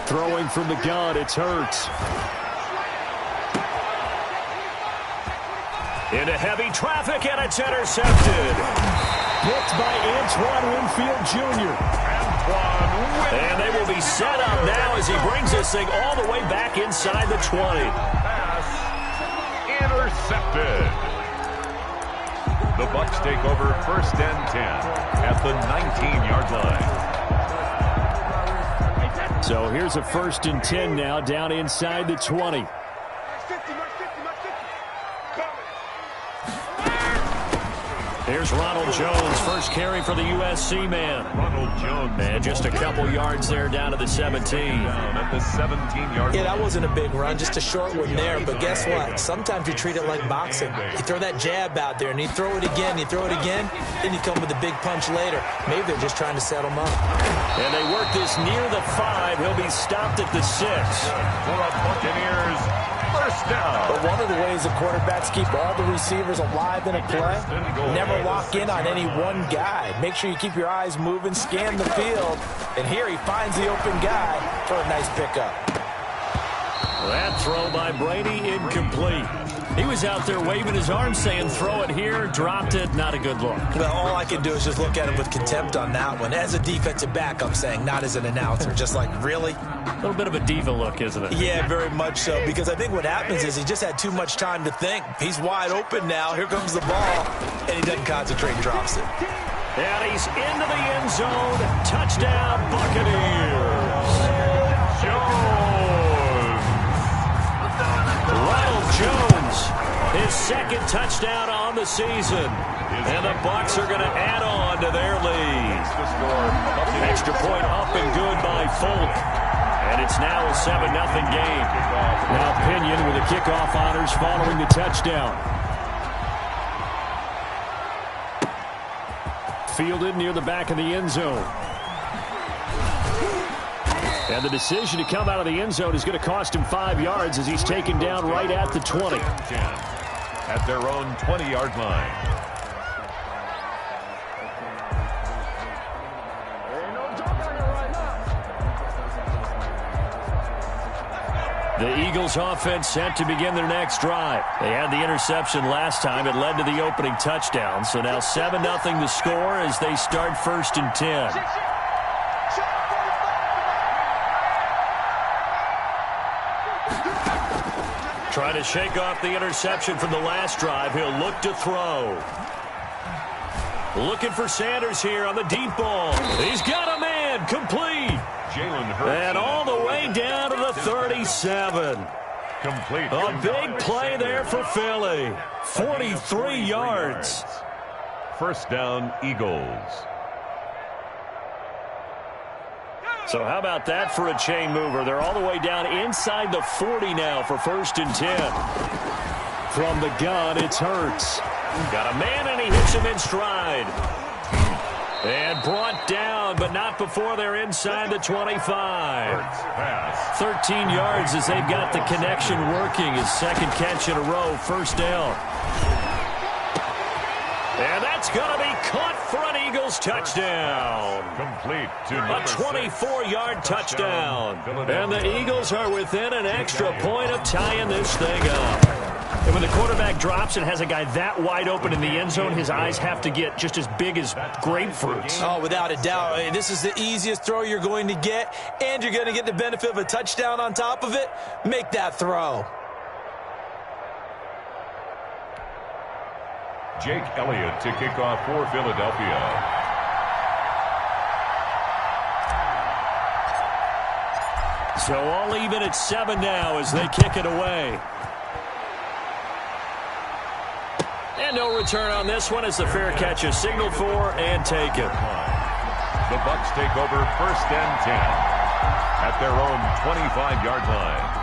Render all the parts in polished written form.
Throwing from the gun, it's Hurts. Into heavy traffic, and it's intercepted. Picked by Antoine Winfield Jr. And they will be set up now as he brings this thing all the way back inside the 20. Pass intercepted. The Bucs take over 1st and 10 at the 19-yard line. So here's a 1st and 10 now down inside the 20. Here's Ronald Jones, first carry for the USC man. Ronald Jones. And just a couple yards there down to the 17. Down at the 17-yard line. Yeah, that wasn't a big run, just a short one there. But guess what? Sometimes you treat it like boxing. You throw that jab out there, and you throw it again, then you come with a big punch later. Maybe they're just trying to set him up. And they work this near the 5. He'll be stopped at the 6. For a Buccaneers first down. But one of the ways the quarterbacks keep all the receivers alive in a play, never lock in on any one guy. Make sure you keep your eyes moving, scan the field, and here he finds the open guy for a nice pickup. That throw by Brady incomplete. He was out there waving his arms saying throw it here, dropped it, not a good look. Well, all I can do is just look at him with contempt on that one. As a defensive back, I'm saying, not as an announcer. Just like, really? A little bit of a diva look, isn't it? Yeah, very much so, because I think what happens is he just had too much time to think. He's wide open now. Here comes the ball, and he doesn't concentrate and drops it. And he's into the end zone. Touchdown, Buccaneers. Ronald Jones, his 2nd touchdown on the season. And the Bucs are going to add on to their lead. Extra point up and good by Folk. And it's now a 7-0 game. Now Pinion with the kickoff honors following the touchdown. Fielded near the back of the end zone. And the decision to come out of the end zone is going to cost him 5 yards as he's taken down right at the 20. At their own 20-yard line. The Eagles offense set to begin their next drive. They had the interception last time. It led to the opening touchdown. So now 7-0 the score as they start 1st and 10. Trying to shake off the interception from the last drive. He'll look to throw. Looking for Sanders here on the deep ball. He's got a man. Complete. Jalen Hurts. And all the way down to the 37. Complete. A big play there for Philly. 43 yards. First down, Eagles. So how about that for a chain mover? They're all the way down inside the 40 now for 1st and 10. From the gun, it's Hurts. Got a man, and he hits him in stride. And brought down, but not before they're inside the 25. 13 yards as they've got the connection working. His 2nd catch in a row, 1st down. And that's going to be caught for an Eagles touchdown. Complete to a 24-yard touchdown. And the Eagles are within an extra point of tying this thing up. And when the quarterback drops and has a guy that wide open in the end zone, his eyes have to get just as big as grapefruits. Oh, without a doubt. I mean, this is the easiest throw you're going to get, and you're going to get the benefit of a touchdown on top of it. Make that throw. Jake Elliott to kick off for Philadelphia. So all even at 7 now as they kick it away. And no return on this one as the fair catch is signaled for and taken. The Bucs take over 1st and 10 at their own 25-yard line.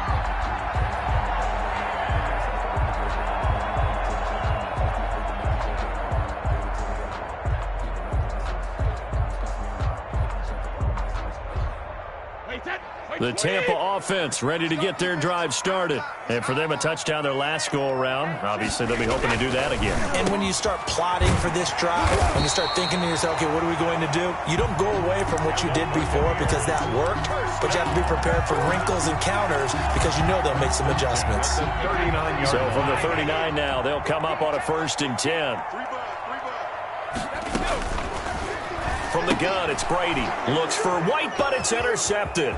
The Tampa offense ready to get their drive started. And for them, a touchdown their last go-around. Obviously, they'll be hoping to do that again. And when you start plotting for this drive, when you start thinking to yourself, okay, what are we going to do? You don't go away from what you did before because that worked, but you have to be prepared for wrinkles and counters because you know they'll make some adjustments. So from the 39 now, they'll come up on a 1st and 10. From the gun, it's Brady. Looks for White, but it's intercepted.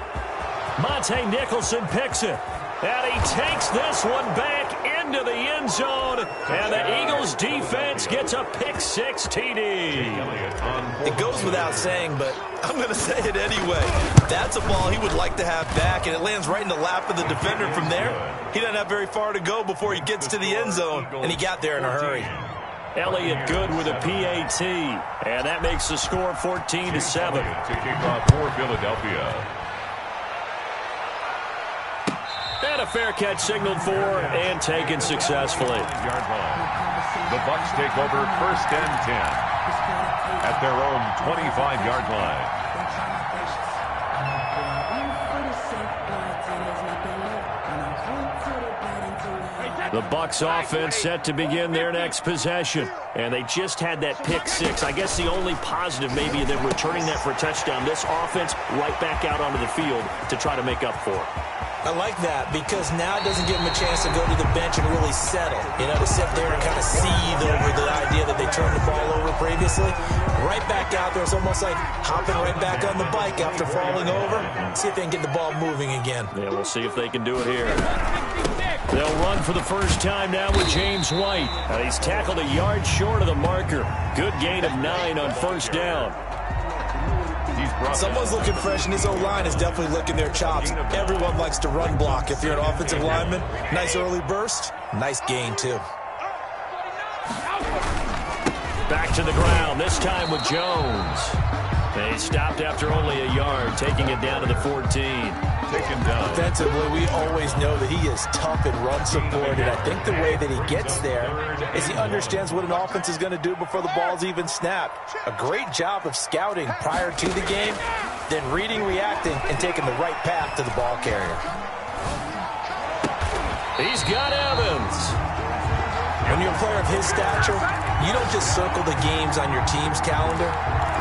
Monte Nicholson picks it. And he takes this one back into the end zone. And the Eagles defense gets a pick-6 TD. It goes without saying, but I'm going to say it anyway. That's a ball he would like to have back, and it lands right in the lap of the defender from there. He doesn't have very far to go before he gets to the end zone, and he got there in a hurry. Elliott good with a PAT. And that makes the score 14-7. To kick off for Philadelphia. And a fair catch signaled for and taken successfully. The Bucs take over 1st and 10 at their own 25-yard line. The Bucs offense set to begin their next possession. And they just had that pick-6. I guess the only positive maybe of them returning that for a touchdown. This offense right back out onto the field to try to make up for it. I like that because now it doesn't give them a chance to go to the bench and really settle. You know, to sit there and kind of seethe over the idea that they turned the ball over previously. Right back out there. It's almost like hopping right back on the bike after falling over. See if they can get the ball moving again. Yeah, we'll see if they can do it here. They'll run for the first time now with James White. He's tackled a yard short of the marker. Good gain of 9 on 1st down. Someone's looking fresh, and his O-line is definitely licking their chops. Everyone likes to run block. If you're an offensive lineman, nice early burst, nice gain, too. Back to the ground, this time with Jones. They stopped after only a yard, taking it down to the 14. Taken down. Offensively, we always know that he is tough and run support, and I think the way that he gets there is he understands what an offense is going to do before the ball's even snapped. A great job of scouting prior to the game, then reading, reacting, and taking the right path to the ball carrier. He's got Evans. When you're a player of his stature, you don't just circle the games on your team's calendar.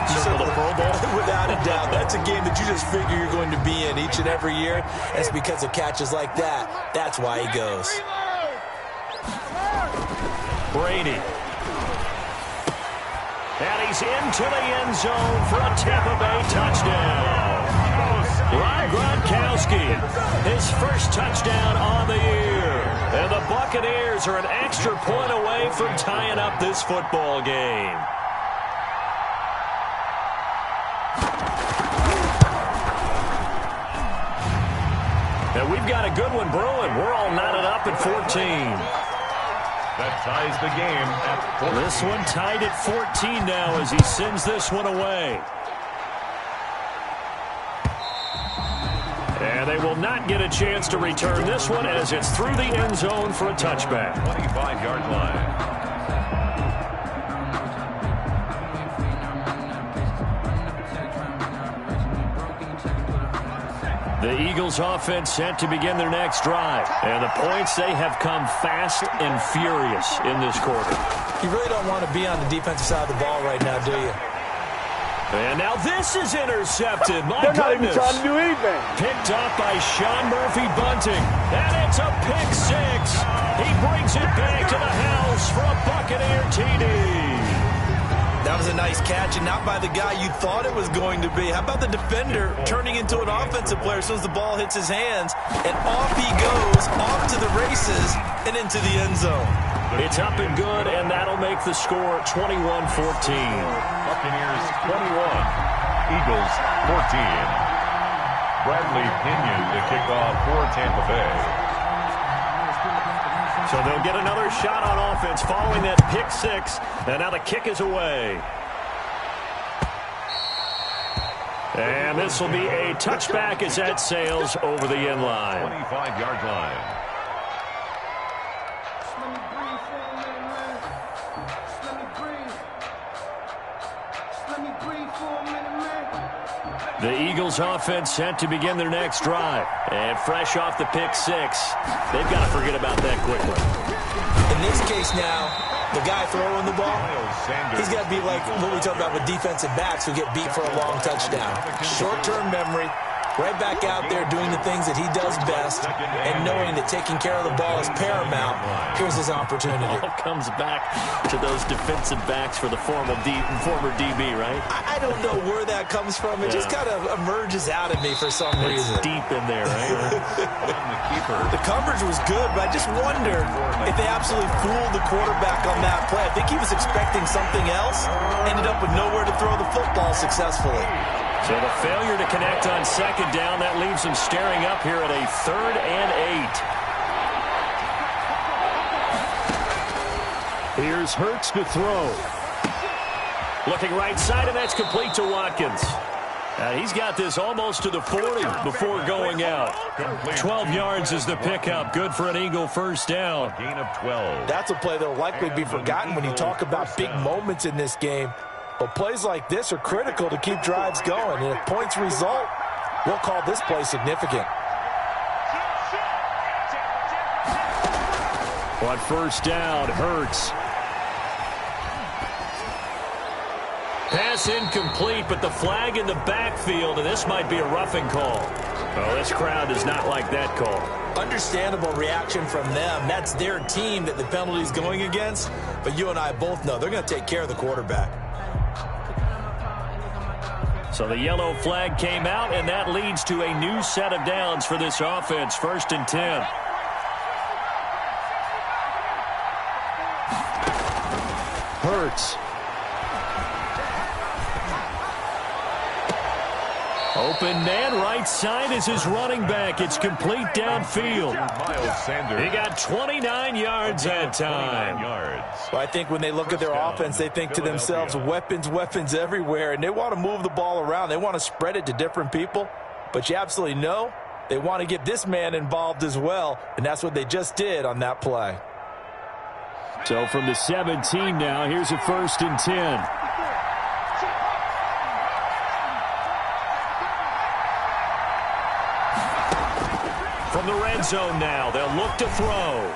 You circle the Pro Bowl. Without a doubt. That's a game that you just figure you're going to be in each and every year. And it's because of catches like that. That's why he goes. Brady. And he's into the end zone for a Tampa Bay touchdown. Rob Gronkowski, his first touchdown on the year. And the Buccaneers are an extra point away from tying up this football game. And we've got a good one brewing. We're all knotted up at 14. That ties the game at 14. This one tied at 14 now as he sends this one away. And they will not get a chance to return this one as it's through the end zone for a touchback. 25-yard line. The Eagles offense set to begin their next drive. And the points, they have come fast and furious in this quarter. You really don't want to be on the defensive side of the ball right now, do you? And now this is intercepted. My They're goodness. not even trying to do anything. Picked up by Sean Murphy-Bunting. And it's a pick-6. He brings it back to the house for a Buccaneer TD. That was a nice catch, and not by the guy you thought it was going to be. How about the defender turning into an offensive player as soon as the ball hits his hands, and off he goes, off to the races, and into the end zone. It's up and good, and that'll make the score 21-14. Buccaneers 21, Eagles 14. Bradley Pinion to kick off for Tampa Bay. So they'll get another shot on offense following that pick-6, and now the kick is away. And this will be a touchback as that sails over the end line. 25-yard line. The Eagles offense set to begin their next drive. And fresh off the pick six, they've got to forget about that quickly. In this case now, the guy throwing the ball, he's got to be like what we talk about with defensive backs who get beat for a long touchdown. Short-term memory, right back out there doing the things that he does best, and knowing that taking care of the ball is paramount. Here's his opportunity. All comes back to those defensive backs for the former DB, right? I don't know where that comes from. It just kind of emerges out of me for some reason. It's deep in there, right? The coverage was good, but I just wonder if they absolutely fooled the quarterback on that play. I think he was expecting something else, ended up with nowhere to throw the football successfully. So the failure to connect on second down, that leaves him staring up here at a 3rd and 8. Here's Hurts to throw. Looking right side, and that's complete to Watkins. He's got this almost to the 40 before going out. 12 yards is the pickup. Good for an Eagle first down. Gain of 12. That's a play that will likely be forgotten when you talk about big moments in this game. But plays like this are critical to keep drives going. And if points result, we'll call this play significant. On first down, Hurts. Pass incomplete, but the flag in the backfield, and this might be a roughing call. Oh, this crowd does not like that call. Understandable reaction from them. That's their team that the penalty's going against. But you and I both know they're going to take care of the quarterback. So the yellow flag came out, and that leads to a new set of downs for this offense. 1st and 10. Hurts. Open man, right side is his running back. It's complete downfield. Miles Sanders. He got 29 yards that time. Well, I think when they look at their offense, they think to themselves, weapons everywhere, and they want to move the ball around. They want to spread it to different people. But you absolutely know they want to get this man involved as well, and that's what they just did on that play. So from the 17 now, here's a 1st and 10. From the red zone now, they'll look to throw.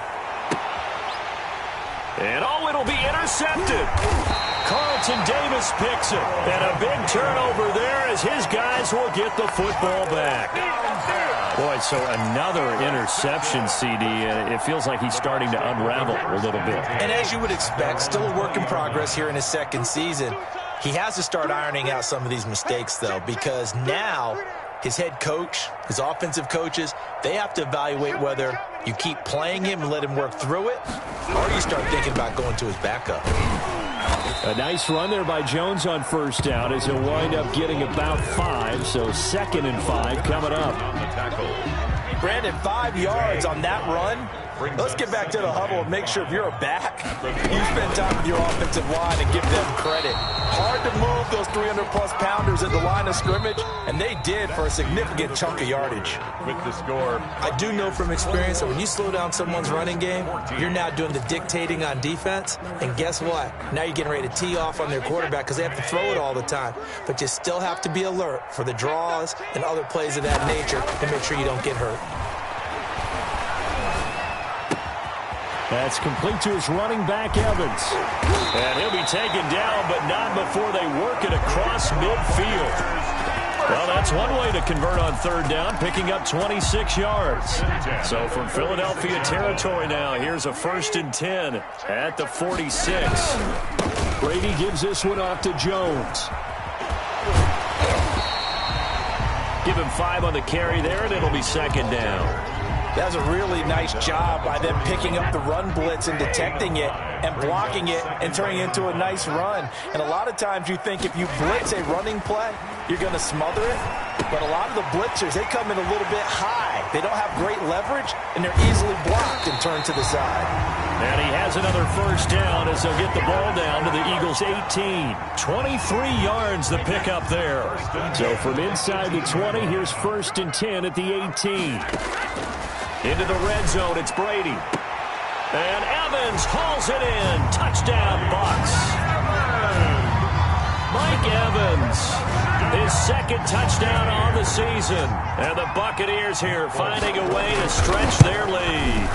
And it'll be intercepted. Carlton Davis picks it. And a big turnover there as his guys will get the football back. Boy, so another interception, CD. It feels like he's starting to unravel a little bit. And as you would expect, still a work in progress here in his second season. He has to start ironing out some of these mistakes, though, because now his head coach, his offensive coaches, they have to evaluate whether you keep playing him and let him work through it, or you start thinking about going to his backup. A nice run there by Jones on first down as he'll wind up getting about 5, so 2nd and 5 coming up. Brandon, 5 yards on that run. Let's get back to the huddle and make sure if you're a back, you spend time with your offensive line and give them credit. Hard to move those 300-plus pounders at the line of scrimmage, and they did for a significant chunk of yardage. With the score, I do know from experience that when you slow down someone's running game, you're now doing the dictating on defense, and guess what? Now you're getting ready to tee off on their quarterback because they have to throw it all the time. But you still have to be alert for the draws and other plays of that nature to make sure you don't get hurt. That's complete to his running back, Evans. And he'll be taken down, but not before they work it across midfield. Well, that's one way to convert on 3rd down, picking up 26 yards. So from Philadelphia territory now, here's a 1st and 10 at the 46. Brady gives this one off to Jones. Give him 5 on the carry there, and it'll be 2nd down. That was a really nice job by them picking up the run blitz and detecting it and blocking it and turning it into a nice run. And a lot of times you think if you blitz a running play, you're going to smother it. But a lot of the blitzers, they come in a little bit high. They don't have great leverage, and they're easily blocked and turned to the side. And he has another 1st down as they'll get the ball down to the Eagles' 18. 23 yards the pickup there. So from inside the 20, here's 1st and 10 at the 18. Into the red zone, it's Brady. And Evans hauls it in. Touchdown, Bucs. Mike Evans His second touchdown on the season. And the Buccaneers here finding a way to stretch their lead.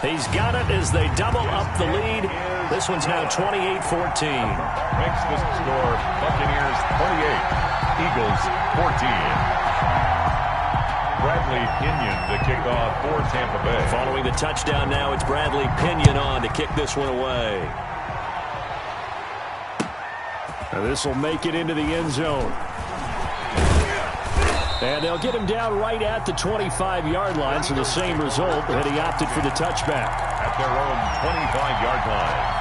He's got it as they double up the lead. This one's now 28-14. Makes the score Buccaneers 28, Eagles 14. Bradley Pinion to kick off for Tampa Bay. Following the touchdown now, it's Bradley Pinion on to kick this one away. Now this will make it into the end zone. And they'll get him down right at the 25-yard line, so the same result, and he opted for the touchback. At their own 25-yard line.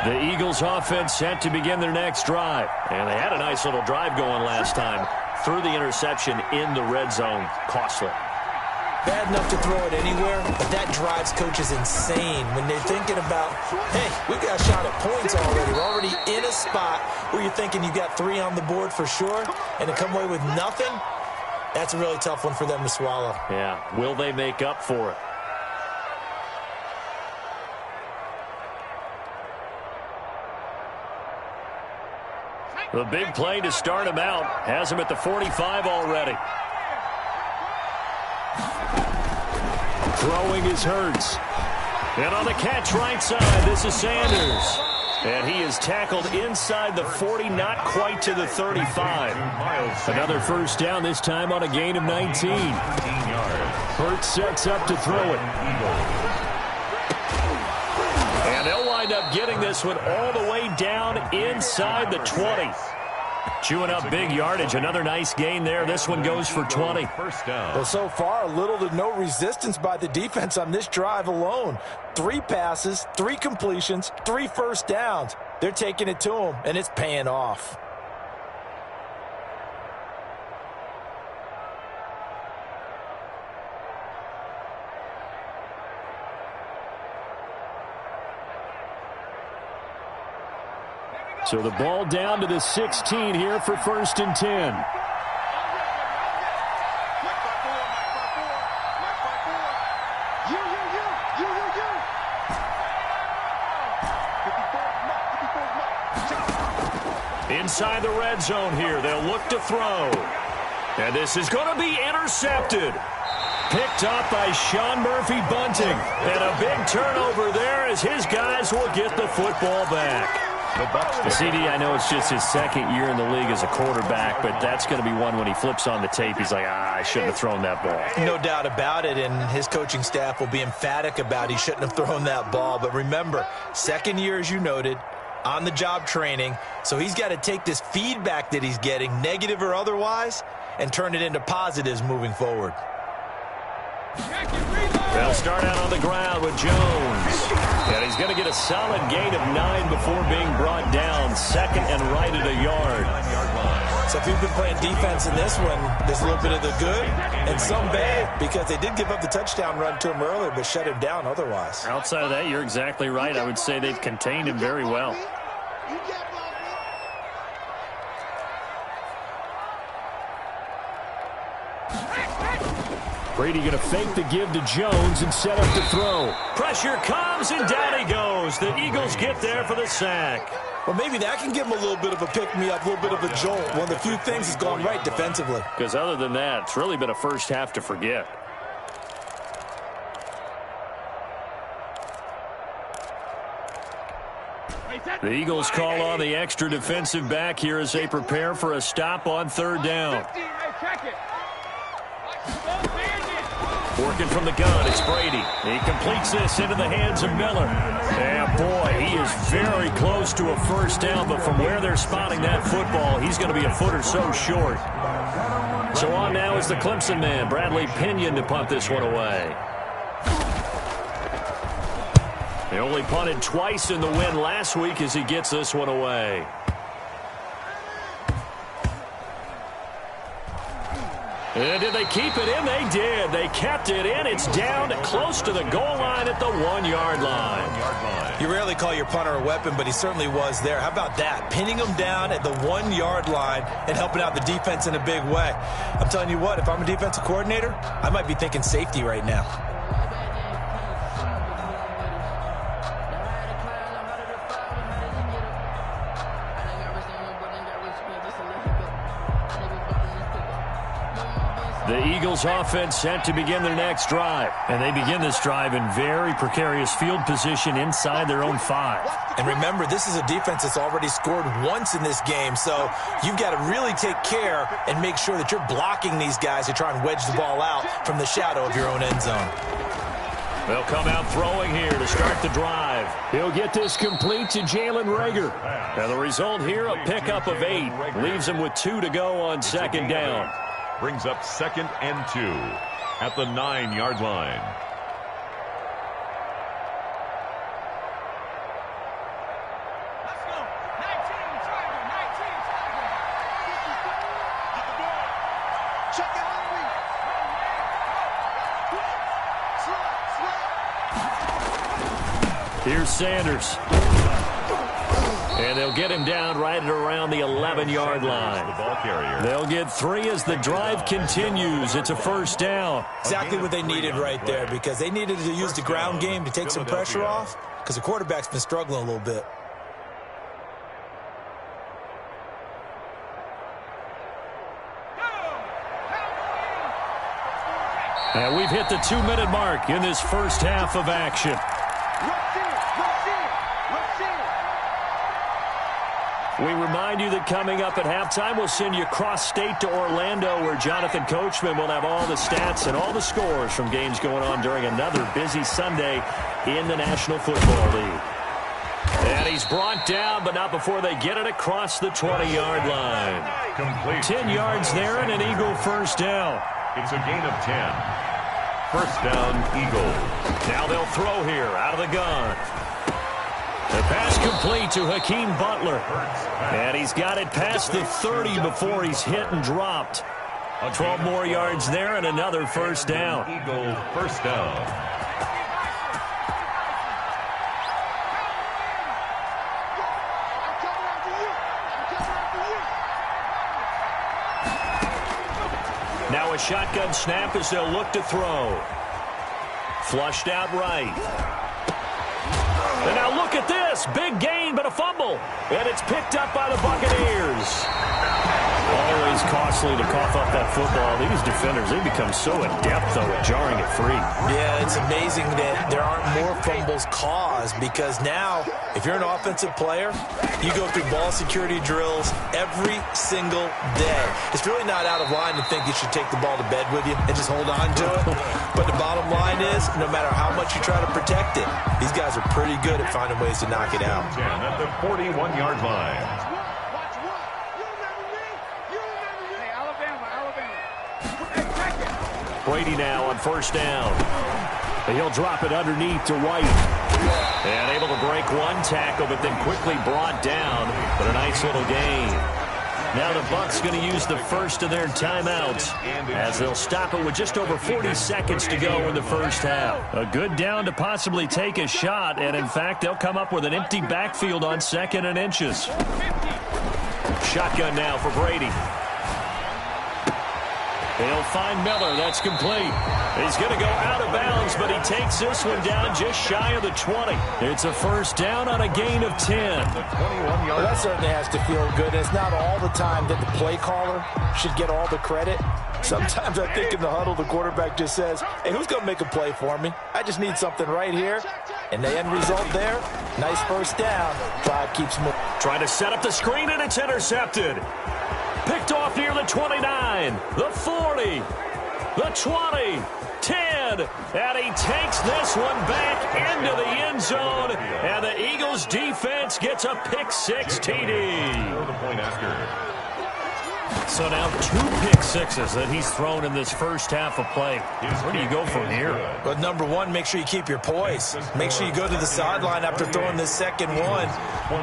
The Eagles offense set to begin their next drive. And they had a nice little drive going last time. Threw the interception in the red zone. Costly. Bad enough to throw it anywhere, but that drives coaches insane when they're thinking about, hey, we've got a shot at points already. We're already in a spot where you're thinking you got 3 on the board for sure, and to come away with nothing, that's a really tough one for them to swallow. Yeah, will they make up for it? The big play to start him out. Has him at the 45 already. Throwing is Hurts. And on the catch right side, this is Sanders. And he is tackled inside the 40, not quite to the 35. Another first down, this time on a gain of 19. Hurts sets up to throw it. And they'll wind up getting this one all the way down inside the 20. Chewing up big yardage. Another nice gain there. This one goes for 20. First down. Well, so far, little to no resistance by the defense on this drive alone. 3 passes, 3 completions, 3 first downs. They're taking it to them, and it's paying off. So the ball down to the 16 here for 1st and 10. Inside the red zone here, they'll look to throw. And this is going to be intercepted. Picked up by Sean Murphy-Bunting. And a big turnover there as his guys will get the football back. The CD, I know it's just his 2nd year in the league as a quarterback, but that's going to be one when he flips on the tape. He's like, I shouldn't have thrown that ball. No doubt about it, and his coaching staff will be emphatic about he shouldn't have thrown that ball. But remember, 2nd year, as you noted, on-the-job training, so he's got to take this feedback that he's getting, negative or otherwise, and turn it into positives moving forward. They'll start out on the ground with Jones. And he's going to get a solid gain of 9 before being brought down. 2nd and right at a yard. So if you've been playing defense in this one, there's a little bit of the good and some bad, because they did give up the touchdown run to him earlier, but shut him down otherwise. Outside of that, you're exactly right. I would say they've contained him very well. Brady going to fake the give to Jones and set up the throw. Pressure comes, and down he goes. The Eagles get there for the sack. Well, maybe that can give him a little bit of a pick-me-up, a little bit of a jolt. One of the few things that's gone right defensively. Because other than that, it's really been a first half to forget. The Eagles call on the extra defensive back here as they prepare for a stop on 3rd down. Working from the gun, it's Brady. He completes this into the hands of Miller. And boy, he is very close to a first down, but from where they're spotting that football, he's going to be a foot or so short. So on now is the Clemson man, Bradley Pinion, to punt this one away. They only punted twice in the win last week as he gets this one away. And did they keep it in? They did. They kept it in. It's down close to the goal line at the 1-yard line. You rarely call your punter a weapon, but he certainly was there. How about that? Pinning him down at the 1-yard line and helping out the defense in a big way. I'm telling you what, if I'm a defensive coordinator, I might be thinking safety right now. The Eagles offense set to begin their next drive. And they begin this drive in very precarious field position inside their own 5. And remember, this is a defense that's already scored once in this game, so you've got to really take care and make sure that you're blocking these guys to try and wedge the ball out from the shadow of your own end zone. They'll come out throwing here to start the drive. He'll get this complete to Jalen Reagor. And the result here, a pickup of 8. Leaves him with 2 to go on second down. Brings up 2nd and 2 at the 9-yard line. Let's go. 19, Tiger, 19, Tiger. Check it out. Here's Sanders. And they'll get him down right at around the 11-yard line. The ball carrier. They'll get 3 as the drive continues. It's a first down. Exactly what they needed right there, because they needed to use the ground game to take some pressure off, because the quarterback's been struggling a little bit. And we've hit the 2-minute mark in this first half of action. We remind you that coming up at halftime, we'll send you cross-state to Orlando, where Jonathan Coachman will have all the stats and all the scores from games going on during another busy Sunday in the National Football League. And he's brought down, but not before they get it across the 20-yard line. Complete. 10 yards there and an Eagle first down. It's a gain of 10. First down, Eagles. Now they'll throw here out of the gun. The pass complete to Hakeem Butler. And he's got it past the 30 before he's hit and dropped. 12 more yards there and another first down. Eagle first down. Now a shotgun snap as they'll look to throw. Flushed out right. And now look at this. Big gain, but a fumble. And it's picked up by the Buccaneers. Always costly to cough up that football. These defenders, they become so adept, though, at jarring it free. Yeah, it's amazing that there aren't more fumbles caused, because now, if you're an offensive player, you go through ball security drills every single day. It's really not out of line to think you should take the ball to bed with you and just hold on to it. But the bottom line is, no matter how much you try to protect it, these guys are pretty good at finding ways to knock it out. 10 at the 41-yard line. Brady now on first down. And he'll drop it underneath to White. And able to break one tackle, but then quickly brought down. But a nice little gain. Now the Bucs going to use the first of their timeouts, as they'll stop it with just over 40 seconds to go in the first half. A good down to possibly take a shot, and in fact, they'll come up with an empty backfield on 2nd and inches. Shotgun now for Brady. They'll find Miller. That's complete. He's going to go out of bounds, but he takes this one down just shy of the 20. It's a first down on a gain of 10. Well, that certainly has to feel good. It's not all the time that the play caller should get all the credit. Sometimes I think in the huddle, the quarterback just says, hey, who's going to make a play for me? I just need something right here. And the end result there, nice first down. Drive keeps moving. Trying to set up the screen, and it's intercepted. Picked off near the 29, the 40, the 20, 10, and he takes this one back into the end zone, and the Eagles defense gets a pick-6 TD. The point after. So now 2 pick sixes that he's thrown in this first half of play. Where do you go from here? Well, number one, make sure you keep your poise. Make sure you go to the sideline after throwing this second one,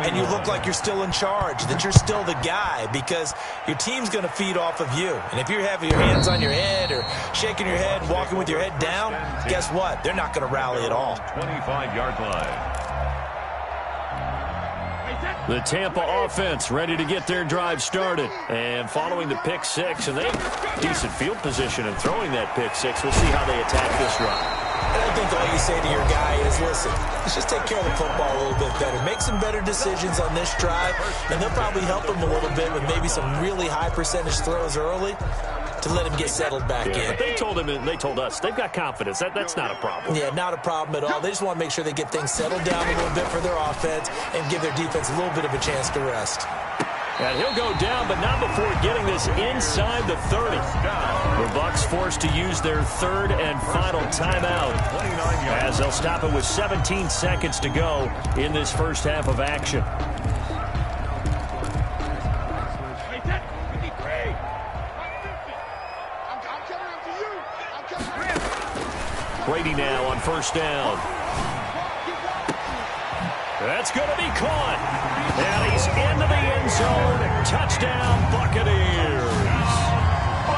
and you look like you're still in charge, that you're still the guy, because your team's going to feed off of you. And if you're having your hands on your head or shaking your head and walking with your head down, guess what? They're not going to rally at all. 25-yard line. The Tampa offense ready to get their drive started. And following the pick six, and they have decent field position in throwing that pick six. We'll see how they attack this drive. And I think all you say to your guy is, listen, let's just take care of the football a little bit better. Make some better decisions on this drive, and they'll probably help him a little bit with maybe some really high percentage throws early to let him get settled back in. But they told him, and they told us, they've got confidence. That's not a problem. Yeah, not a problem at all. They just want to make sure they get things settled down a little bit for their offense and give their defense a little bit of a chance to rest. And he'll go down, but not before getting this inside the 30. The Bucs forced to use their third and final timeout as they'll stop it with 17 seconds to go in this first half of action. Brady now on first down. That's going to be caught. And he's into the end zone. Touchdown, Buccaneers.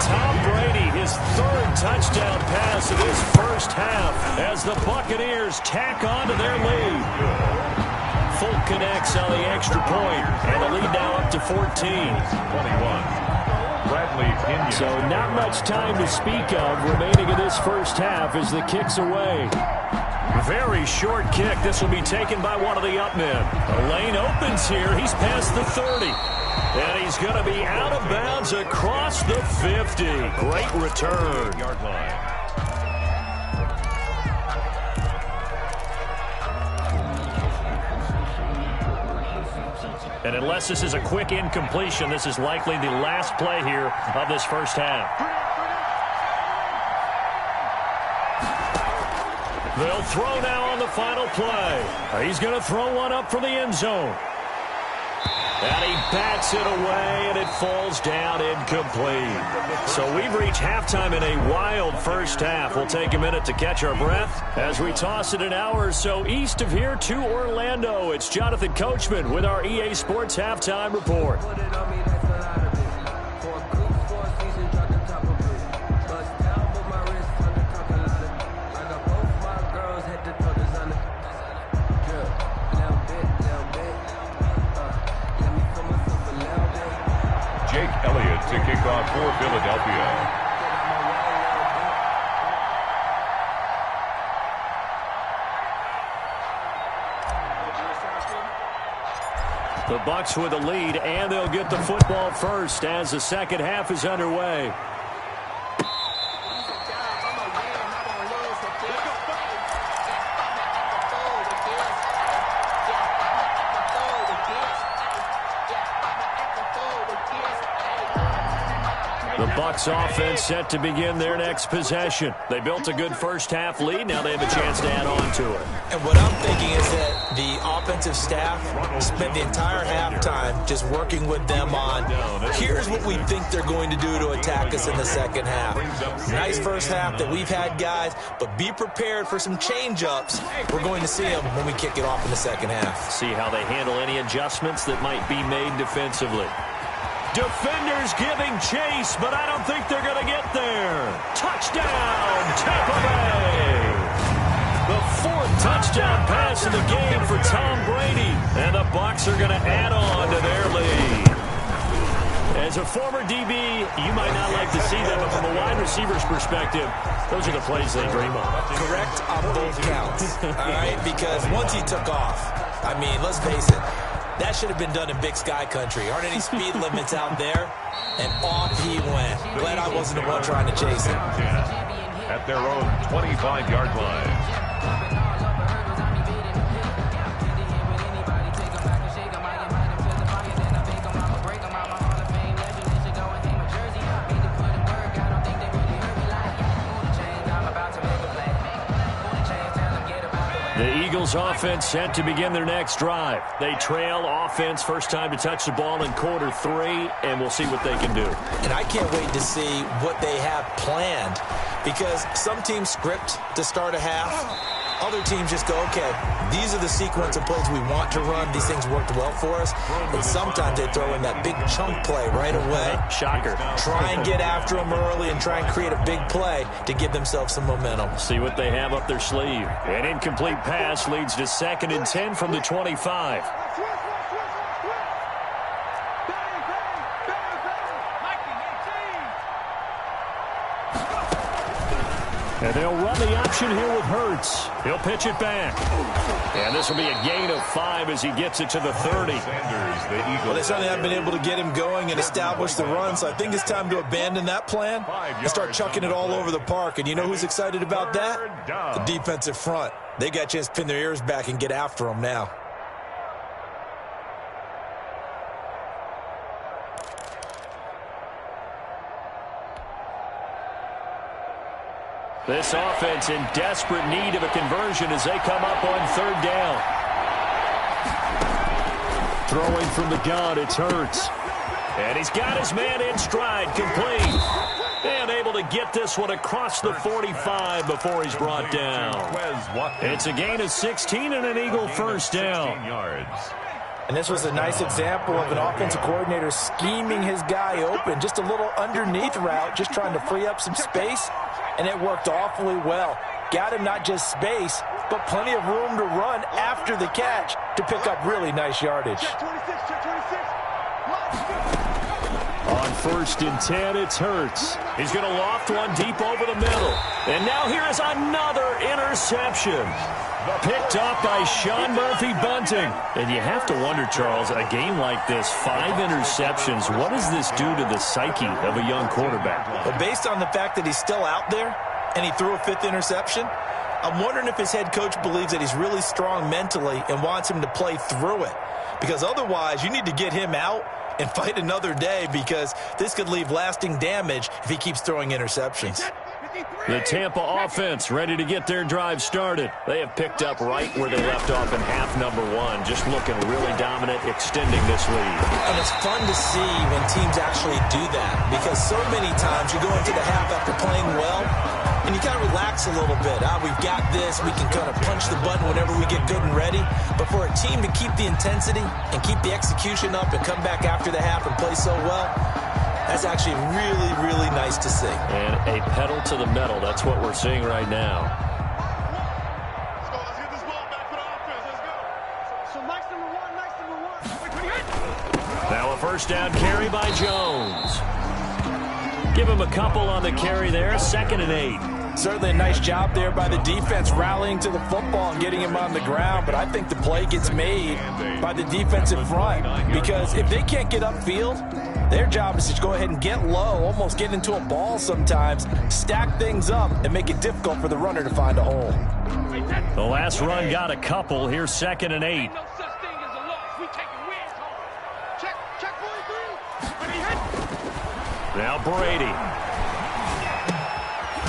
Tom Brady, his third touchdown pass of his first half as the Buccaneers tack on to their lead. Full connects on the extra point, and the lead now up to 14. 21. So not much time to speak of remaining in this first half as the kick's away. Very short kick. This will be taken by one of the up men. The lane opens here. He's past the 30. And he's going to be out of bounds across the 50. Great return. Yard line. And unless this is a quick incompletion, this is likely the last play here of this first half. They'll throw now on the final play. He's going to throw one up for the end zone. And he bats it away, and it falls down incomplete. So we've reached halftime in a wild first half. We'll take a minute to catch our breath as we toss it an hour or so east of here to Orlando. It's Jonathan Coachman with our EA Sports Halftime Report. To kick off for Philadelphia. The Bucs with a lead, and they'll get the football first as the second half is underway. The Bucs offense set to begin their next possession. They built a good first half lead. Now they have a chance to add on to it. And what I'm thinking is that the offensive staff spent the entire halftime just working with them on, here's what we think they're going to do to attack us in the second half. Nice first half that we've had, guys, but be prepared for some change-ups. We're going to see them when we kick it off in the second half. See how they handle any adjustments that might be made defensively. Defenders giving chase, but I don't think they're going to get there. Touchdown, Tampa Bay. The fourth touchdown pass in the game for Tom Brady. And the Bucs are going to add on to their lead. As a former DB, you might not like to see that, but from a wide receiver's perspective, those are the plays they dream of. Correct on both counts, all right? Because once he took off, I mean, let's face it, that should have been done in Big Sky Country. Aren't any speed limits out there? And off he went. Glad I wasn't the one trying to chase him. At their own 25-yard line. The Eagles offense set to begin their next drive. They trail offense, first time to touch the ball in quarter 3, and we'll see what they can do. And I can't wait to see what they have planned, because some teams script to start a half. Other teams just go, okay, these are the sequence of plays we want to run. These things worked well for us. And sometimes they throw in that big chunk play right away. Shocker. Try and get after them early and try and create a big play to give themselves some momentum. See what they have up their sleeve. An incomplete pass leads to 2nd and 10 from the 25. And they'll run the option here with Hurts. He'll pitch it back. And this will be a gain of 5 as he gets it to the 30. Well, they certainly haven't been able to get him going and establish the run, so I think it's time to abandon that plan and start chucking it all over the park. And you know who's excited about that? The defensive front. They got a chance to pin their ears back and get after him now. This offense in desperate need of a conversion as they come up on 3rd down. Throwing from the gun, it's Hurts. And he's got his man in stride, complete. And able to get this one across the 45 before he's brought down. It's a gain of 16 and an Eagle first down. And this was a nice example of an offensive coordinator scheming his guy open. Just a little underneath route, just trying to free up some space. And it worked awfully well. Got him not just space, but plenty of room to run after the catch to pick up really nice yardage. On 1st and 10, it's Hurts. He's going to loft one deep over the middle. And now here is another interception. Picked up by Sean Murphy-Bunting. And you have to wonder, Charles, a game like this, 5 interceptions, what does this do to the psyche of a young quarterback? Well, based on the fact that he's still out there and he threw a 5th interception, I'm wondering if his head coach believes that he's really strong mentally and wants him to play through it. Because otherwise, you need to get him out and fight another day, because this could leave lasting damage if he keeps throwing interceptions. The Tampa offense ready to get their drive started. They have picked up right where they left off in half number 1, just looking really dominant, extending this lead. And it's fun to see when teams actually do that, because so many times you go into the half after playing well, and you kind of relax a little bit. We've got this. We can kind of punch the button whenever we get good and ready. But for a team to keep the intensity and keep the execution up and come back after the half and play so well, that's actually really, really nice to see. And a pedal to the metal. That's what we're seeing right now. Let's go. Let's get this ball back for the offense. Let's go. So Mike's number 1. Mike's number 1. Now a first down carry by Jones. Give him a couple on the carry there. 2nd and 8. Certainly a nice job there by the defense rallying to the football and getting him on the ground, but I think the play gets made by the defensive front, because if they can't get upfield, their job is to go ahead and get low, almost get into a ball sometimes, stack things up, and make it difficult for the runner to find a hole. The last run got a couple. Here's 2nd and 8. No such thing as a loss. We taking wins home. Check 43. Now Brady.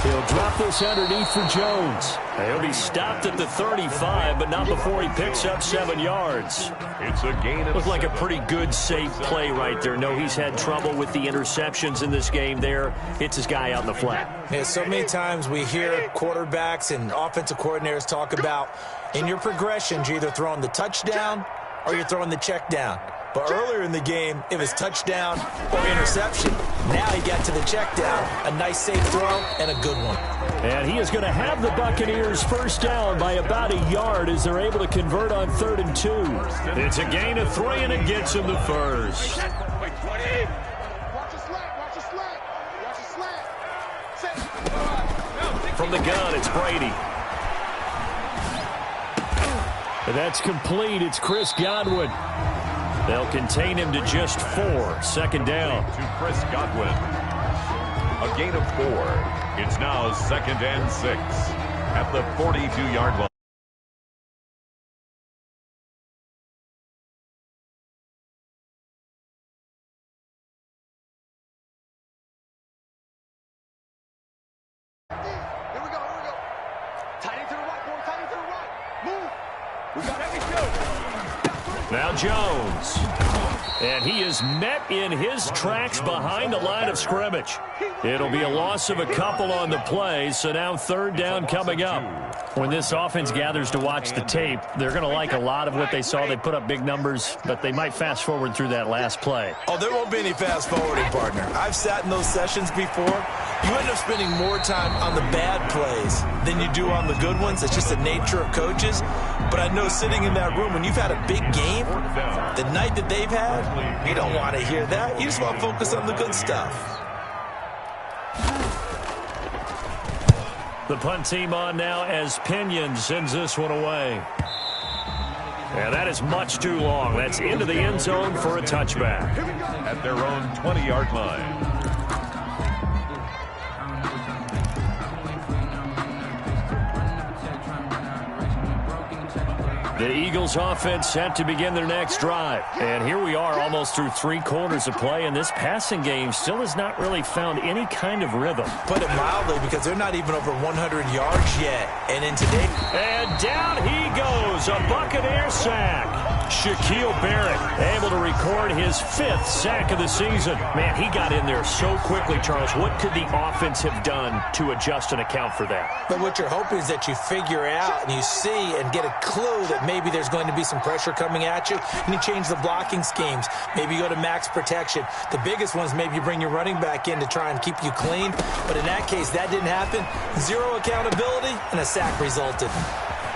He'll drop this underneath for Jones. He'll be stopped at the 35, but not before he picks up 7 yards. It's a gain of Looked like a 7. pretty good, safe play right there. No, he's had trouble with the interceptions in this game there. Hits his guy out in the flat. Yeah, so many times we hear quarterbacks and offensive coordinators talk about, in your progressions, you're either throwing the touchdown or you're throwing the check down. But earlier in the game, it was touchdown or interception. Now he got to the check down. A nice safe throw and a good one. And he is going to have the Buccaneers first down by about a yard as they're able to convert on 3rd and 2. It's a gain of 3, and it gets him the first. Watch your slack. Watch your slack. Watch your slack. From the gun, it's Brady. And that's complete. It's Chris Godwin. They'll contain him to just 4. 2nd down. To Chris Godwin. A gain of 4. It's now 2nd and 6 at the 42-yard line. Here we go. Tight end to the right, boy. Tight end to the right. Move. Now Jones. And he is met in his tracks behind the line of scrimmage. It'll be a loss of a couple on the play, so now third down coming up. When this offense gathers to watch the tape, they're going to like a lot of what they saw. They put up big numbers, but they might fast forward through that last play. Oh, there won't be any fast forwarding, partner. I've sat in those sessions before. You end up spending more time on the bad plays than you do on the good ones. It's just the nature of coaches. But I know sitting in that room, when you've had a big game, the night that they've had, you don't want to hear that. You just want to focus on the good stuff. The punt team on now as Pinion sends this one away. And that is much too long. That's into the end zone for a touchback. At their own 20-yard line. The Eagles offense set to begin their next drive. And here we are almost through 3 quarters of play, and this passing game still has not really found any kind of rhythm. Put it mildly, because they're not even over 100 yards yet. And in today... And down he goes, a Buccaneer sack. Shaquille Barrett able to record his 5th sack of the season. Man, he got in there so quickly, Charles. What could the offense have done to adjust and account for that? But what you're hoping is that you figure out and you see and get a clue that maybe there's going to be some pressure coming at you, and you change the blocking schemes. Maybe you go to max protection. The biggest one is maybe you bring your running back in to try and keep you clean. But in that case, that didn't happen. 0 accountability, and a sack resulted.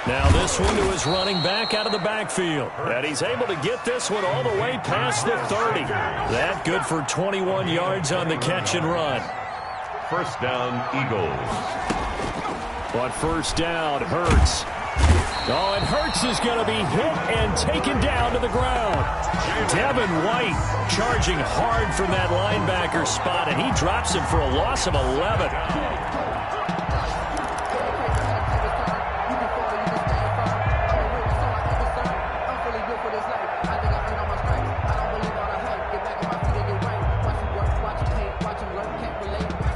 Now this one to his running back out of the backfield. And he's able to get this one all the way past the 30. That good for 21 yards on the catch and run. First down, Eagles. But first down, Hurts. Oh, and Hurts is going to be hit and taken down to the ground. Devin White charging hard from that linebacker spot, and he drops him for a loss of 11.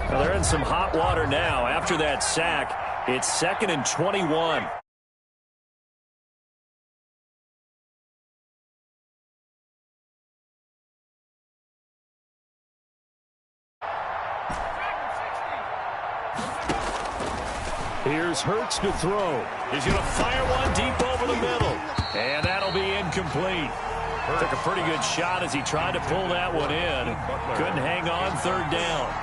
Well, they're in some hot water now. After that sack, it's 2nd and 21. Here's Hurts to throw. He's going to fire one deep over the middle. And that'll be incomplete. Took a pretty good shot as he tried to pull that one in. Couldn't hang on, third down.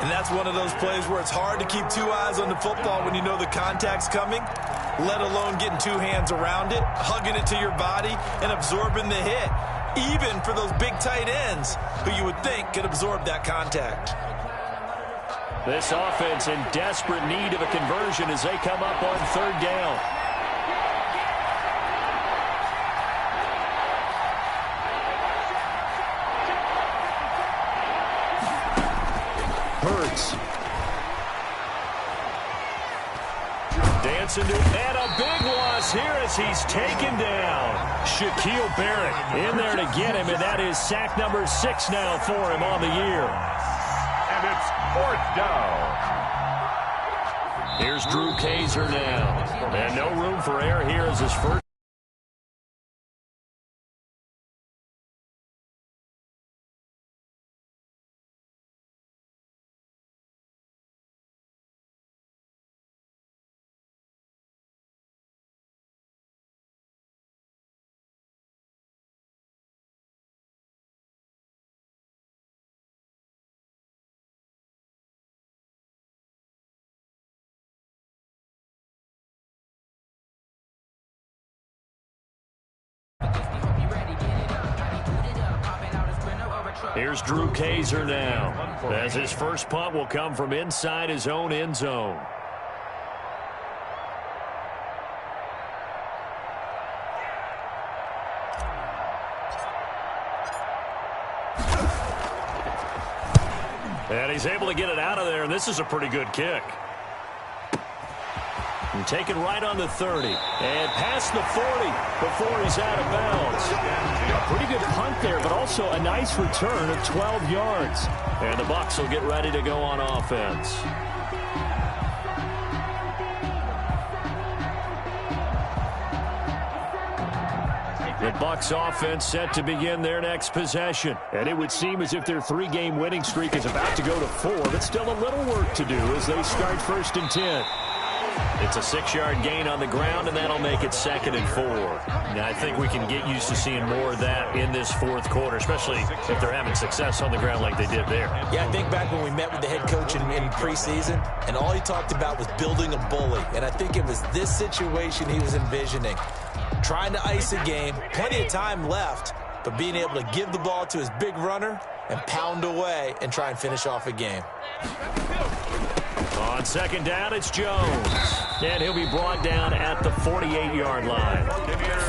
And that's one of those plays where it's hard to keep 2 eyes on the football when you know the contact's coming, let alone getting 2 hands around it, hugging it to your body, and absorbing the hit, even for those big tight ends who you would think could absorb that contact. This offense in desperate need of a conversion as they come up on third down. Hurts. Dancing to, and a big loss here as he's taken down. Shaquille Barrett in there to get him, and that is sack number 6 now for him on the year. And it's 4th down. Here's Drew Kaiser now. And no room for error here as his first. Here's Drew Kaiser now, as his first punt will come from inside his own end zone. And he's able to get it out of there, and this is a pretty good kick. And taken right on the 30. And past the 40 before he's out of bounds. A pretty good punt there, but also a nice return of 12 yards. And the Bucs will get ready to go on offense. The Bucs offense set to begin their next possession. And it would seem as if their 3-game winning streak is about to go to 4, but still a little work to do as they start 1st and 10. It's a 6-yard gain on the ground, and that'll make it 2nd and 4. Now, I think we can get used to seeing more of that in this 4th quarter, especially if they're having success on the ground like they did there. Yeah, I think back when we met with the head coach in preseason, and all he talked about was building a bully. And I think it was this situation he was envisioning. Trying to ice a game, plenty of time left, but being able to give the ball to his big runner and pound away and try and finish off a game. On 2nd down, it's Jones. And he'll be brought down at the 48-yard line.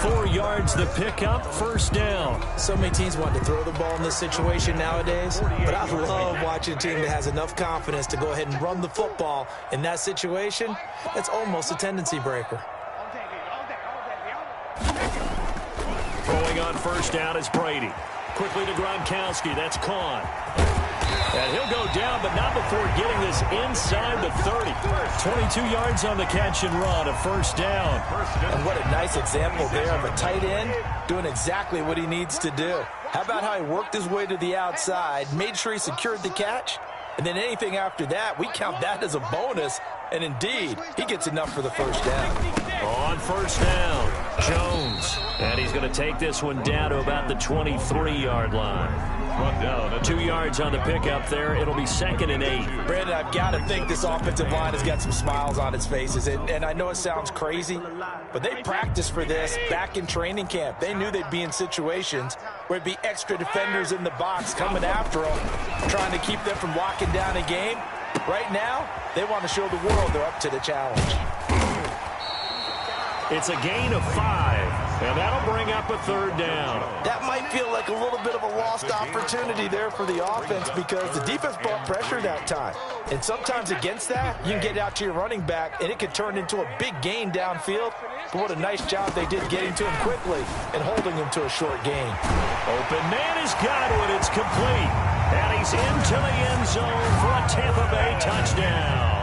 4 yards the pickup, 1st down. So many teams want to throw the ball in this situation nowadays, but I love watching a team that has enough confidence to go ahead and run the football in that situation. That's almost a tendency breaker. Throwing on 1st down is Brady. Quickly to Gronkowski. That's caught. And he'll go down, but not before getting this inside the 30. 22 yards on the catch and run, a 1st down. And what a nice example there of a tight end doing exactly what he needs to do. How about how he worked his way to the outside, made sure he secured the catch, and then anything after that, we count that as a bonus. And indeed, he gets enough for the 1st down. On 1st down, Jones. And he's going to take this one down to about the 23-yard line. 2 yards on the pickup there. It'll be 2nd and 8. Brandon, I've got to think this offensive line has got some smiles on its faces. And I know it sounds crazy, but they practiced for this back in training camp. They knew they'd be in situations where it'd be extra defenders in the box coming after them, trying to keep them from locking down a game. Right now, they want to show the world they're up to the challenge. It's a gain of 5, and that'll bring up a 3rd down. That might feel like a little bit of a lost opportunity there for the offense because the defense brought pressure that time. And sometimes against that, you can get out to your running back, and it could turn into a big gain downfield. But what a nice job they did getting to him quickly and holding him to a short gain. Open man is Godwin. It's complete. And he's into the end zone for a Tampa Bay touchdown.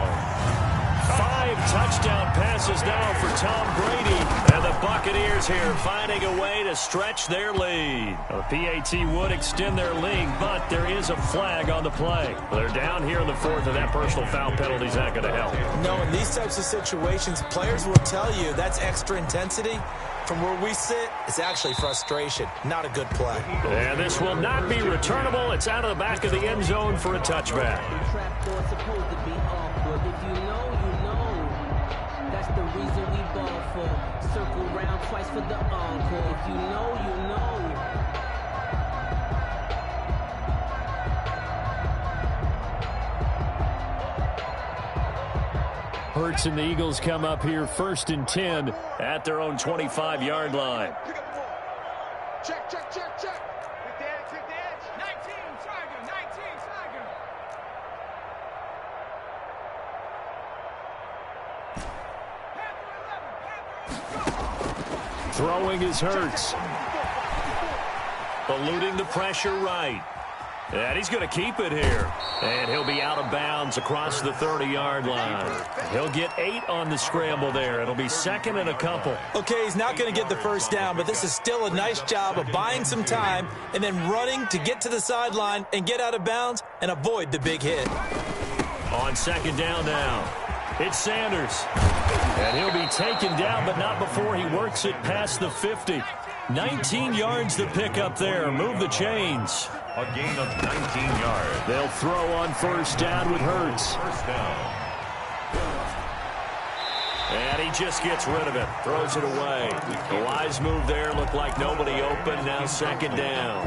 5 touchdown passes now for Tom Brady. And the Buccaneers here finding a way to stretch their lead. A PAT would extend their lead, but there is a flag on the play. They're down here in the 4th, and that personal foul penalty is not going to help. No, in these types of situations, players will tell you that's extra intensity. From where we sit, it's actually frustration, not a good play. And this will not be returnable. It's out of the back of the end zone for a touchback. That's the reason we ball for. Circle round twice for the encore. If you know, you know. Hurts and the Eagles come up here 1st and 10 at their own 25-yard line. Check, check, check, check. Take the edge. 19, Tiger, 19, Tiger. Throwing is Hurts. Eluding the pressure right. And he's going to keep it here. And he'll be out of bounds across the 30-yard line. He'll get 8 on the scramble there. It'll be 2nd and a couple. Okay, he's not going to get the 1st down, but this is still a nice job of buying some time and then running to get to the sideline and get out of bounds and avoid the big hit. On 2nd down now, it's Sanders. And he'll be taken down, but not before he works it past the 50. 19 yards to pick up there. Move the chains. A gain of 19 yards. They'll throw on 1st down with Hurts. 1st down. And he just gets rid of it. Throws it away. A wise move there. Looked like nobody open. Now 2nd down.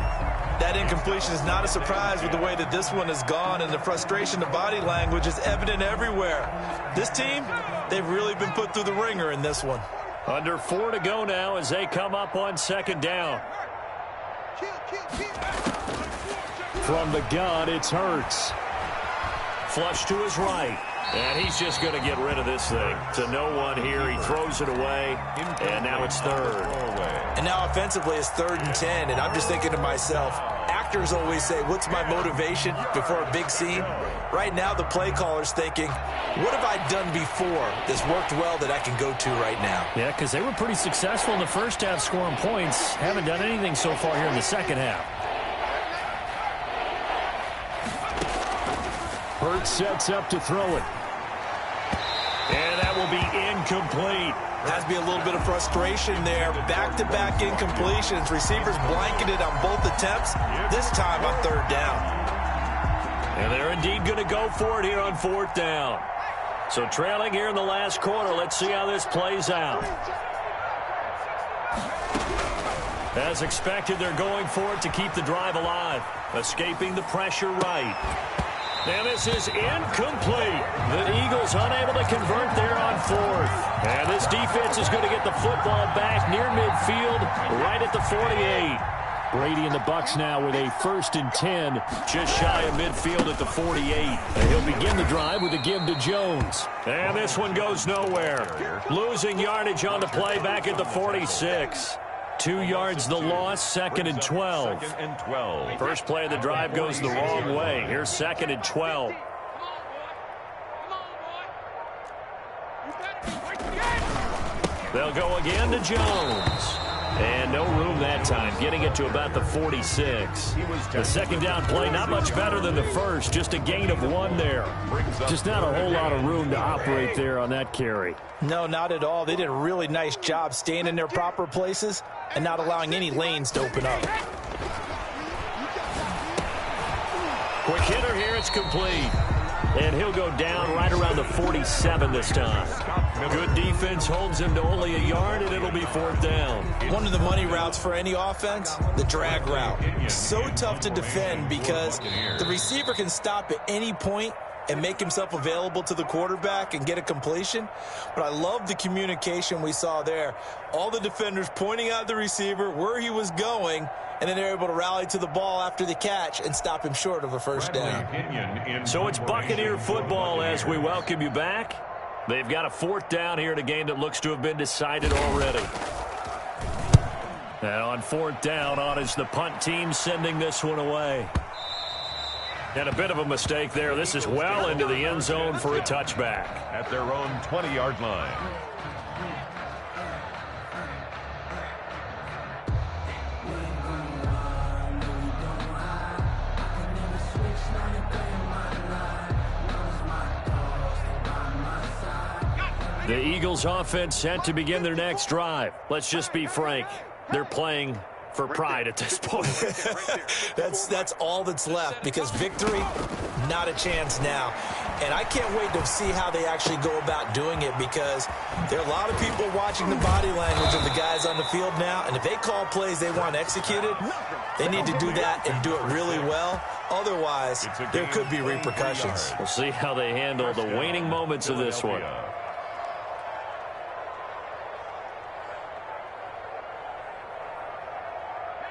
That incompletion is not a surprise with the way that this one has gone, and the frustration of body language is evident everywhere. This team, they've really been put through the ringer in this one. Under 4 to go now as they come up on 2nd down. From the gun, it's Hurts. Flush to his right. And he's just going to get rid of this thing. To no one here. He throws it away. And now it's 3rd. And now offensively it's 3rd and 10. And I'm just thinking to myself, actors always say, what's my motivation before a big scene? Right now, the play caller's thinking, what have I done before that's worked well that I can go to right now? Yeah, because they were pretty successful in the first half scoring points. Haven't done anything so far here in the second half. Hurts sets up to throw it. And that will be incomplete. Has to be a little bit of frustration there. Back-to-back incompletions. Receivers blanketed on both attempts, this time on third down. And they're indeed going to go for it here on fourth down. So trailing here in the last quarter. Let's see how this plays out. As expected, they're going for it to keep the drive alive. Escaping the pressure right. And this is incomplete. The Eagles unable to convert there on fourth. And this defense is going to get the football back near midfield, right at the 48. Brady and the Bucs now with a 1st and 10, just shy of midfield at the 48. And he'll begin the drive with a give to Jones. And this one goes nowhere. Losing yardage on the play back at the 46. 2 yards the loss, 2nd and 12. First play of the drive goes the wrong way. Here's 2nd and 12. They'll go again to Jones. And no room that time, getting it to about the 46. The second down play, not much better than the first, just a gain of 1 there. Just not a whole lot of room to operate there on that carry. No, not at all. They did a really nice job staying in their proper places and not allowing any lanes to open up. Quick hitter here, it's complete. And he'll go down right around the 47 this time. Good defense holds him to only a yard, and it'll be 4th down. One of the money routes for any offense, the drag route. So tough to defend because the receiver can stop at any point and make himself available to the quarterback and get a completion. But I love the communication we saw there. All the defenders pointing out the receiver, where he was going, and then they're able to rally to the ball after the catch and stop him short of a first down. So it's Buccaneer football as we welcome you back. They've got a 4th down here in a game that looks to have been decided already. And on 4th down, on is the punt team sending this one away. And a bit of a mistake there. This is well into the end zone for a touchback. At their own 20-yard line. The Eagles offense set to begin their next drive. Let's just be frank. They're playing for pride at this point. That's all that's left because victory, not a chance now. And I can't wait to see how they actually go about doing it because there are a lot of people watching the body language of the guys on the field now. And if they call plays they want executed, they need to do that and do it really well. Otherwise, there could be repercussions. We'll see how they handle the waning moments of this one.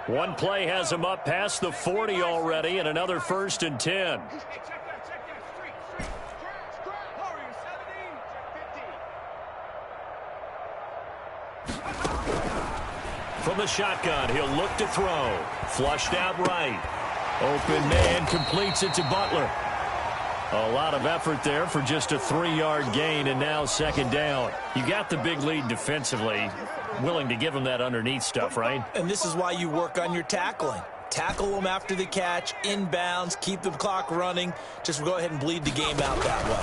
One play has him up past the 40 already, and another 1st and 10. From the shotgun, he'll look to throw. Flushed out right. Open man completes it to Butler. A lot of effort there for just a 3-yard gain, and now 2nd down. You got the big lead defensively. Willing to give him that underneath stuff, right? And this is why you work on your tackling. Tackle them after the catch, inbounds, keep the clock running. Just go ahead and bleed the game out that way.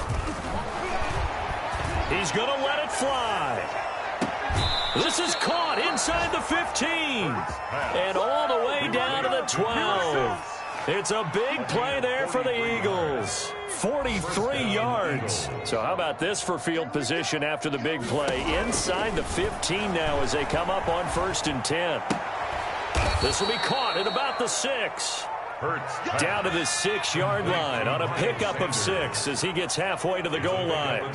He's going to let it fly. This is caught inside the 15. And all the way down to the 12. It's a big play there for the Eagles. 43 yards. So how about this for field position after the big play? Inside the 15 now as they come up on 1st and 10. This will be caught at about the 6. Down to the 6-yard line on a pickup of 6 as he gets halfway to the goal line.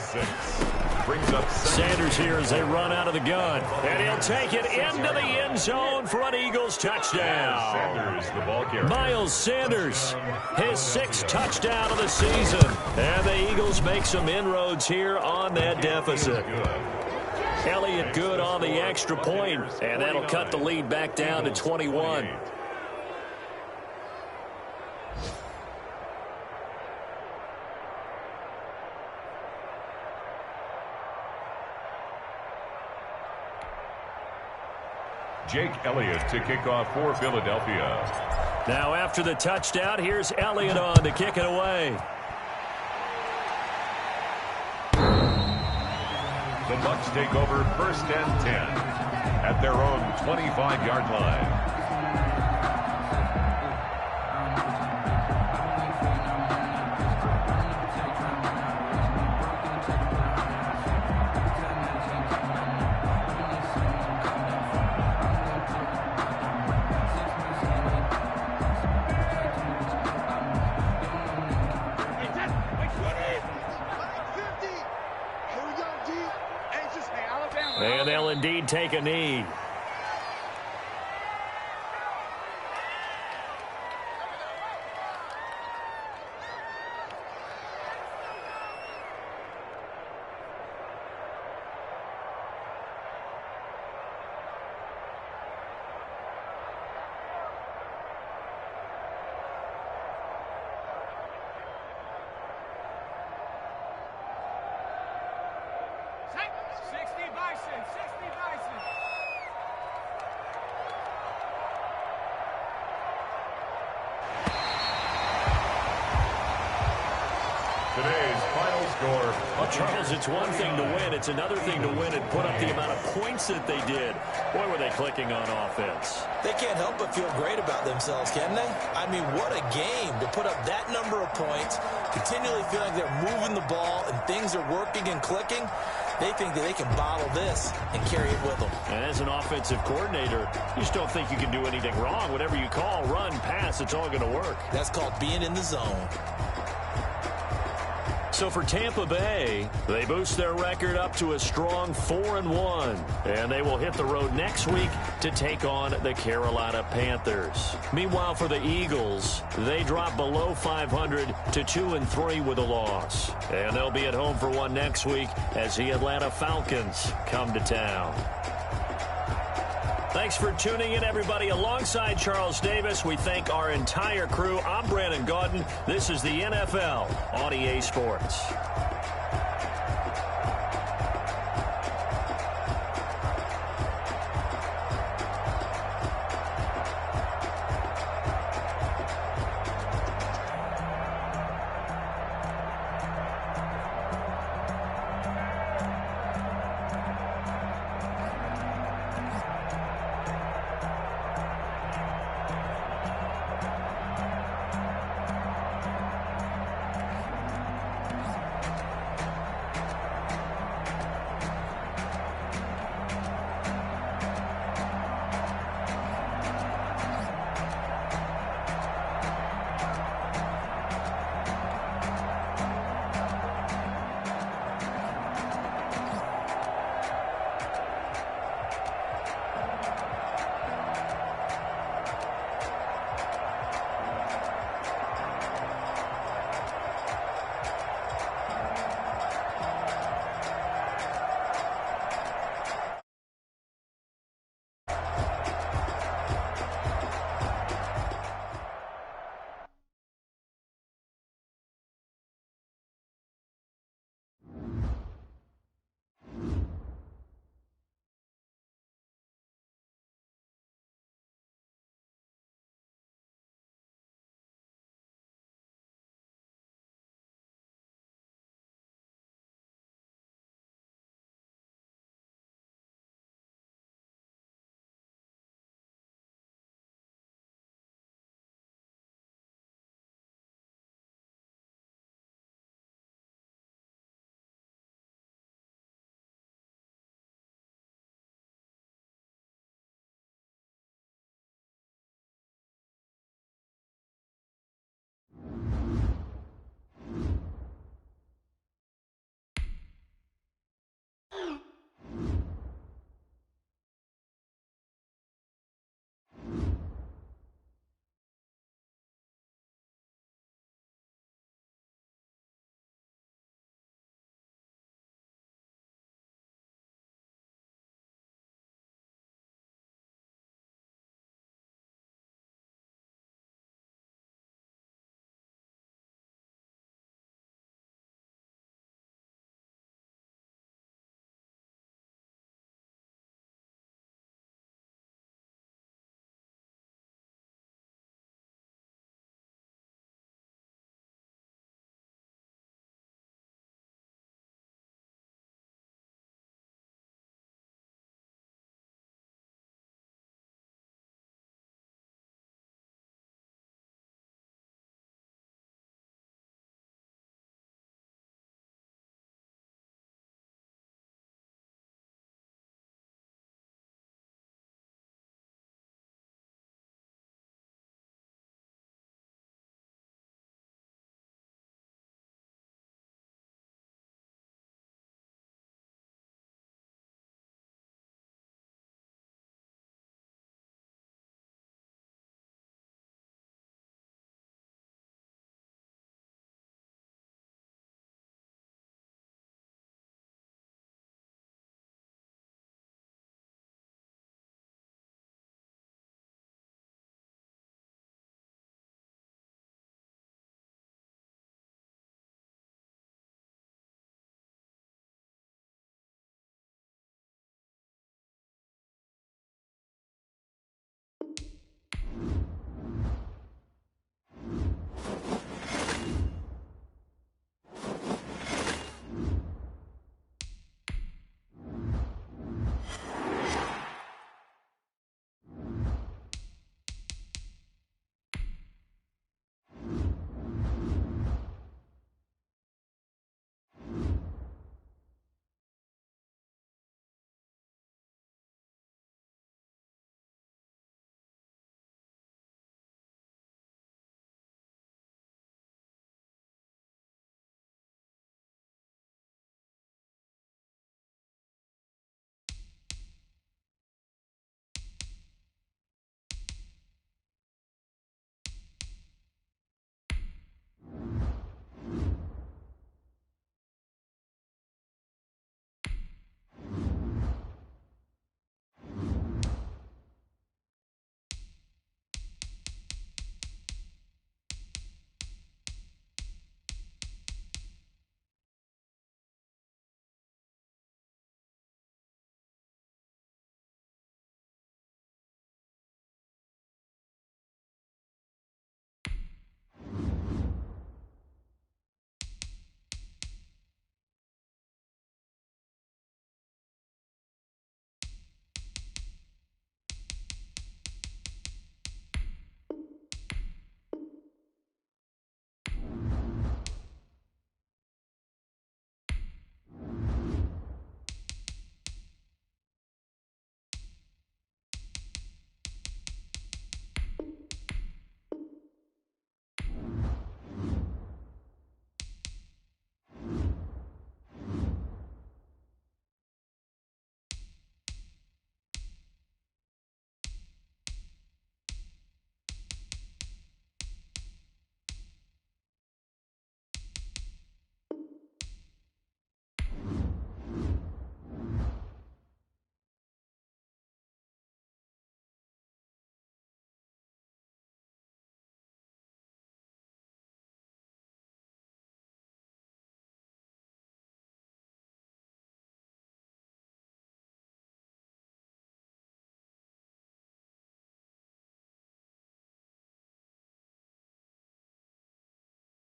Sanders here as they run out of the gun. And he'll take it into the end zone for an Eagles touchdown. Miles Sanders, his 6th touchdown of the season. And the Eagles make some inroads here on that deficit. Elliott good on the extra point, and that'll cut the lead back down to 21. Jake Elliott to kick off for Philadelphia. Now after the touchdown, here's Elliott on to kick it away. The Bucs take over 1st and 10 at their own 25-yard line. And they'll indeed take a knee. Today's final score. Well, Charles, it's one thing to win. It's another thing to win and put up the amount of points that they did. Boy, were they clicking on offense. They can't help but feel great about themselves, can they? I mean, what a game to put up that number of points, continually feel like they're moving the ball and things are working and clicking. They think that they can bottle this and carry it with them. And as an offensive coordinator, you just don't think you can do anything wrong. Whatever you call, run, pass, it's all going to work. That's called being in the zone. So for Tampa Bay, they boost their record up to a strong 4-1. And they will hit the road next week to take on the Carolina Panthers. Meanwhile, for the Eagles, they drop below 500 to 2-3 with a loss. And they'll be at home for one next week as the Atlanta Falcons come to town. Thanks for tuning in, everybody. Alongside Charles Davis, we thank our entire crew. I'm Brandon Gaudin. This is the NFL on EA Sports.